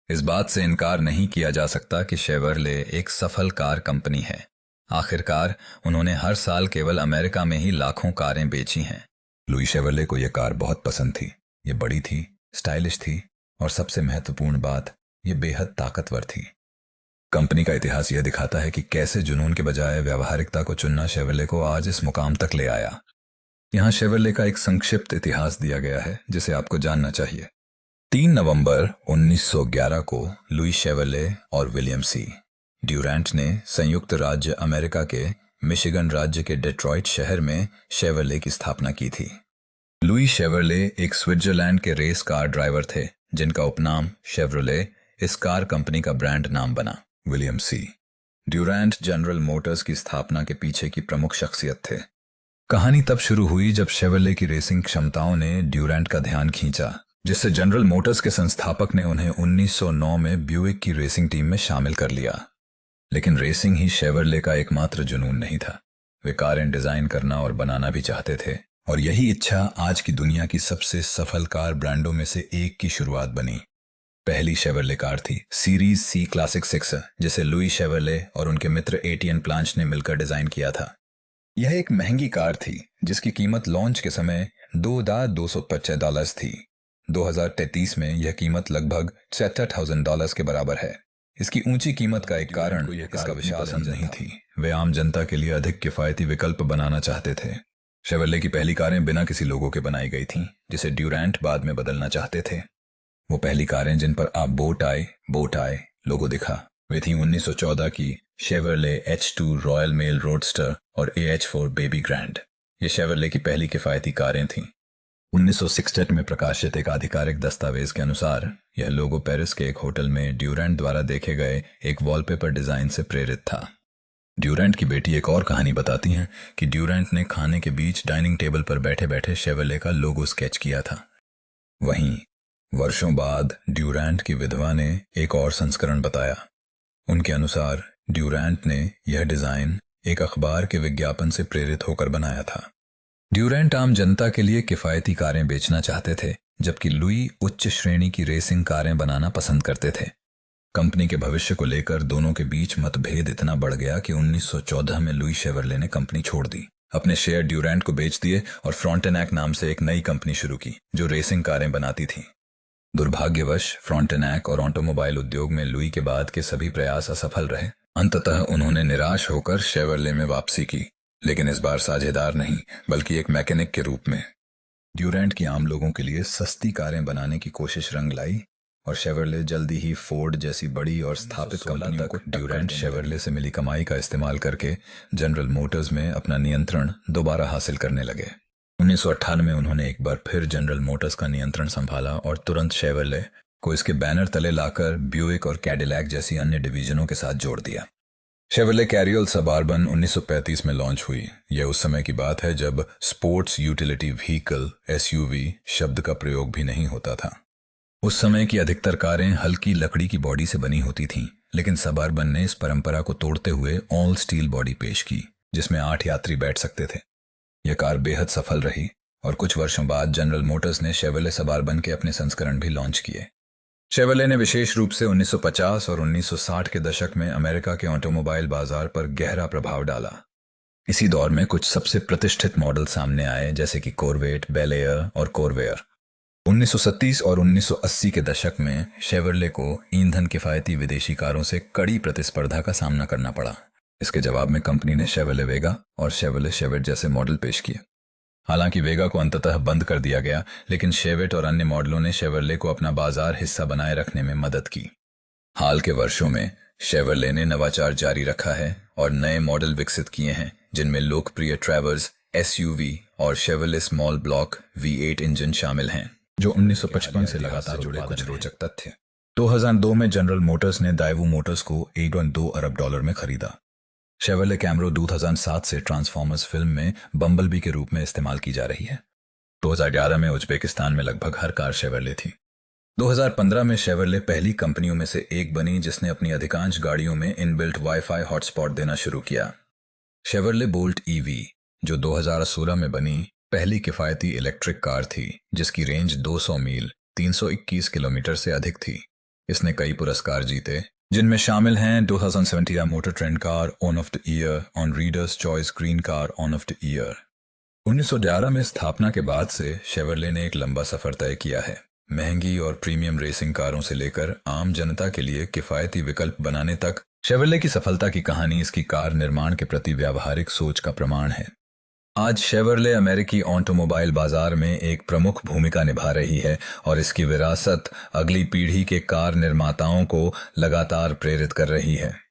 इस बात से इनकार नहीं किया जा सकता कि शेवरले एक सफल कार कंपनी है। आखिरकार उन्होंने हर साल केवल अमेरिका में ही लाखों कारें बेची हैं। लुई शेवरले को यह कार बहुत पसंद थी। ये बड़ी थी, स्टाइलिश थी और सबसे महत्वपूर्ण बात, ये बेहद ताकतवर थी। कंपनी का इतिहास यह दिखाता है कि कैसे जुनून के बजाय व्यावहारिकता को चुनना शेवरले को आज इस मुकाम तक ले आया। यहाँ शेवरले का एक संक्षिप्त इतिहास दिया गया है जिसे आपको जानना चाहिए। 3 नवंबर 1911 को लुई शेवरले और विलियम सी ड्यूरेंट ने संयुक्त राज्य अमेरिका के मिशिगन राज्य के डेट्रॉइट शहर में शेवरले की स्थापना की थी। लुई शेवरले एक स्विट्जरलैंड के रेस कार ड्राइवर थे जिनका उपनाम शेवरले इस कार कंपनी का ब्रांड नाम बना। William C Durant General Motors की स्थापना के पीछे की प्रमुख शख्सियत थे। कहानी तब शुरू हुई जब शेवरले की रेसिंग क्षमताओं ने ड्यूरेंट का ध्यान खींचा, जिससे जनरल मोटर्स के संस्थापक ने उन्हें 1909 में ब्यूइक की रेसिंग टीम में शामिल कर लिया। लेकिन रेसिंग ही शेवरले का एकमात्र जुनून नहीं था। वे कारें डिजाइन करना और बनाना भी चाहते थे, और यही इच्छा आज की दुनिया की सबसे सफल कार ब्रांडों में से एक की शुरुआत बनी। पहली शेवरले कार थी सीरीज सी क्लासिक 6, जिसे लुई शेवरले और उनके मित्र एटियन प्लांच ने मिलकर डिजाइन किया था। यह एक महंगी कार थी जिसकी कीमत लॉन्च के समय $2,225 थी। 2033 में यह कीमत लगभग $67,000 के बराबर है। इसकी ऊंची कीमत का एक कारण इसका विशाल पसंद नहीं थी। वे आम जनता के लिए अधिक किफायती विकल्प बनाना चाहते थे। शेवरले की पहली कारें बिना किसी लोगो के बनाई गई थीं, जिसे ड्यूरेंट बाद में बदलना चाहते थे। वो पहली कारें जिन पर आप बोट आए लोगो दिखा, वे थीं 1914 की Chevrolet H2 royal mail roadster और AH4 बेबी ग्रैंड। ये शेवरले की पहली किफायती कारें थीं। 1966 में प्रकाशित एक आधिकारिक दस्तावेज के अनुसार यह लोगो पेरिस के एक होटल में ड्यूरेंट द्वारा देखे गए एक वॉलपेपर डिजाइन से प्रेरित था। ड्यूरेंट की बेटी एक और कहानी बताती हैं कि ड्यूरेंट ने खाने के बीच डाइनिंग टेबल पर बैठे बैठे शेवरले का लोगो स्केच किया था। वहीं वर्षों बाद ड्यूरेंट की विधवा ने एक और संस्करण बताया। उनके अनुसार ड्यूरेंट ने यह डिजाइन एक अखबार के विज्ञापन से प्रेरित होकर बनाया था। ड्यूरेंट आम जनता के लिए किफायती कारें बेचना चाहते थे, जबकि लुई उच्च श्रेणी की रेसिंग कारें बनाना पसंद करते थे। कंपनी के भविष्य को लेकर दोनों के बीच मतभेद इतना बढ़ गया कि 1914 में लुई शेवरले ने कंपनी छोड़ दी, अपने शेयर ड्यूरेंट को बेच दिए और फ्रंटेनैक नाम से एक नई कंपनी शुरू की जो रेसिंग कारें बनाती थी। दुर्भाग्यवश फ्रंटेनैक और ऑटोमोबाइल उद्योग में लुई के बाद के सभी प्रयास असफल रहे। अंततः उन्होंने निराश होकर शेवरले में वापसी की, लेकिन इस बार साझेदार नहीं बल्कि एक मैकेनिक के रूप में। ड्यूरेंट की आम लोगों के लिए सस्ती कारें बनाने की कोशिश रंग लाई और शेवरले जल्दी ही फोर्ड जैसी बड़ी और स्थापित कंपनियों को ड्यूरेंट शेवरले से मिली कमाई का इस्तेमाल करके जनरल मोटर्स में अपना नियंत्रण दोबारा हासिल करने लगे। 1998 में उन्होंने एक बार फिर जनरल मोटर्स का नियंत्रण संभाला और तुरंत शेवरले को इसके बैनर तले लाकर ब्यूइक और कैडिलैक जैसी अन्य डिवीजनों के साथ जोड़ दिया। शेवरले कैरियल सबआर्बन 1935 में लॉन्च हुई। यह उस समय की बात है जब स्पोर्ट्स यूटिलिटी व्हीकल SUV शब्द का प्रयोग भी नहीं होता था। उस समय की अधिकतर कारें हल्की लकड़ी की बॉडी से बनी होती थीं, लेकिन सबआर्बन ने इस परंपरा को तोड़ते हुए ऑल स्टील बॉडी पेश की जिसमें 8 यात्री बैठ सकते थे। यह कार बेहद सफल रही और कुछ वर्षों बाद जनरल मोटर्स ने शेवरले सबआर्बन के अपने संस्करण भी लॉन्च किए। शेवरले ने विशेष रूप से 1950 और 1960 के दशक में अमेरिका के ऑटोमोबाइल बाजार पर गहरा प्रभाव डाला। इसी दौर में कुछ सबसे प्रतिष्ठित मॉडल सामने आए, जैसे कि कोरवेट, बेल एयर और कोरवेयर। 1930 और 1980 के दशक में शेवरले को ईंधन किफायती विदेशी कारों से कड़ी प्रतिस्पर्धा का सामना करना पड़ा। इसके जवाब में कंपनी ने शेवरले वेगा और शेवरले शेवेट जैसे मॉडल पेश किए। हालांकि वेगा को अंततः बंद कर दिया गया, लेकिन शेवेट और अन्य मॉडलों ने शेवरले को अपना बाजार हिस्सा बनाए रखने में मदद की। हाल के वर्षों में शेवरले ने नवाचार जारी रखा है और नए मॉडल विकसित किए हैं, जिनमें लोकप्रिय ट्रैवर्स SUV और Chevrolet small block V8 engine शामिल हैं, जो 1955 से लगातार जुड़े कुछ रोचक तथ्य। 2002 में जनरल मोटर्स ने दाइवो मोटर्स को $8.2 अरब में खरीदा। शेवरले कैमरो 2007 से ट्रांसफॉर्मर्स फिल्म में बम्बलबी के रूप में इस्तेमाल की जा रही है। 2011 में उज्बेकिस्तान में लगभग हर कार शेवरले थी। 2015 में शेवरले पहली कंपनियों में से एक बनी जिसने अपनी अधिकांश गाड़ियों में इनबिल्ट वाईफाई हॉटस्पॉट देना शुरू किया। शेवरले बोल्ट EV, जो 2016 में बनी पहली किफायती इलेक्ट्रिक कार थी, जिसकी रेंज 200 मील 321 किलोमीटर से अधिक थी। इसने कई पुरस्कार जीते, जिनमें शामिल हैं 2017 motor trend car on off the year on readers choice green car on off the year. 1911 में स्थापना के बाद से शेवरले ने एक लंबा सफर तय किया है। महंगी और प्रीमियम रेसिंग कारों से लेकर आम जनता के लिए किफायती विकल्प बनाने तक शेवरले की सफलता की कहानी इसकी कार निर्माण के प्रति व्यावहारिक सोच का प्रमाण है। आज शेवरले अमेरिकी ऑटोमोबाइल बाजार में एक प्रमुख भूमिका निभा रही है और इसकी विरासत अगली पीढ़ी के कार निर्माताओं को लगातार प्रेरित कर रही है।